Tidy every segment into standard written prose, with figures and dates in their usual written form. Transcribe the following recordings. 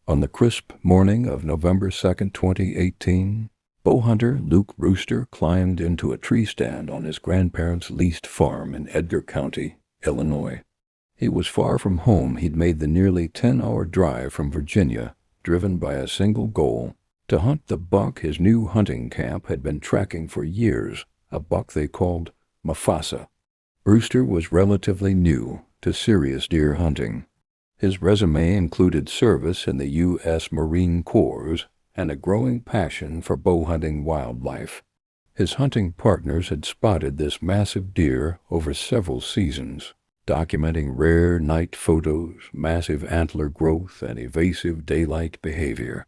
On the crisp morning of November 2nd, 2018, bow hunter Luke Brewster climbed into a tree stand on his grandparents' leased farm in Edgar County, Illinois. He was far from home. He'd made the nearly 10-hour drive from Virginia, driven by a single goal: to hunt the buck his new hunting camp had been tracking for years, a buck they called Mufasa. Brewster was relatively new to serious deer hunting. His resume included service in the U.S. Marine Corps and a growing passion for bow hunting wildlife. His hunting partners had spotted this massive deer over several seasons, documenting rare night photos, massive antler growth, and evasive daylight behavior.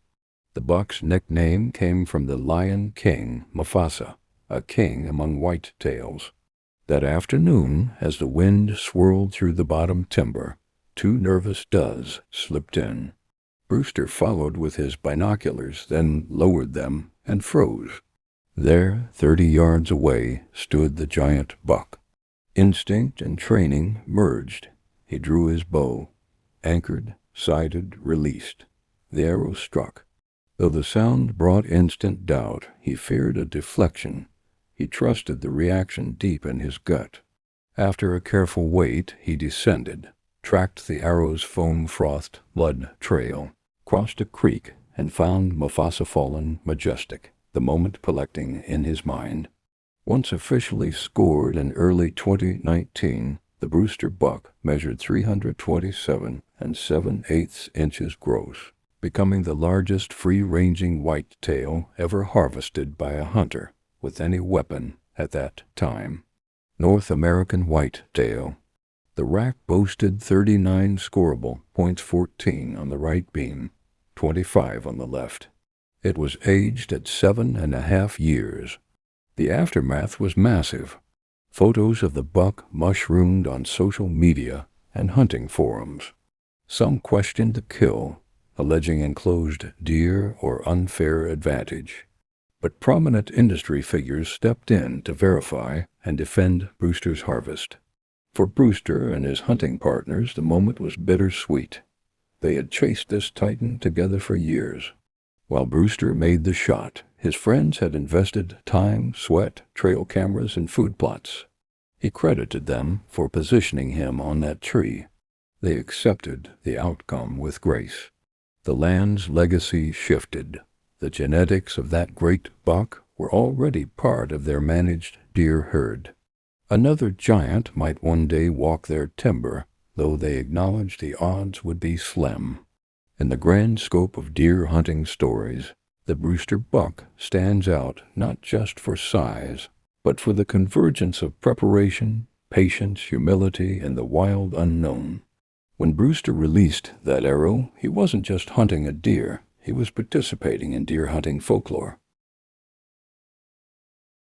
The buck's nickname came from the lion king Mufasa, a king among whitetails. That afternoon, as the wind swirled through the bottom timber, 2 nervous does slipped in. Brewster followed with his binoculars, then lowered them and froze. There, 30 yards away, stood the giant buck. Instinct and training merged. He drew his bow, anchored, sighted, released. The arrow struck. Though the sound brought instant doubt, he feared a deflection. He trusted the reaction deep in his gut. After a careful wait, he descended, tracked the arrow's foam-frothed blood trail, crossed a creek, and found Mufasa fallen majestic, the moment collecting in his mind. Once officially scored in early 2019, the Brewster buck measured 327 7/8 inches gross, becoming the largest free-ranging whitetail ever harvested by a hunter with any weapon at that time. North American whitetail. The rack boasted 39 scoreable points, 14 on the right beam, 25 on the left. It was aged at 7.5 years. The aftermath was massive. Photos of the buck mushroomed on social media and hunting forums. Some questioned the kill, alleging enclosed deer or unfair advantage. But prominent industry figures stepped in to verify and defend Brewster's harvest. For Brewster and his hunting partners, the moment was bittersweet. They had chased this titan together for years. While Brewster made the shot, his friends had invested time, sweat, trail cameras, and food plots. He credited them for positioning him on that tree. They accepted the outcome with grace. The land's legacy shifted. The genetics of that great buck were already part of their managed deer herd. Another giant might one day walk their timber, though they acknowledged the odds would be slim. In the grand scope of deer hunting stories, the Brewster buck stands out not just for size, but for the convergence of preparation, patience, humility, and the wild unknown. When Brewster released that arrow, he wasn't just hunting a deer. He was participating in deer hunting folklore.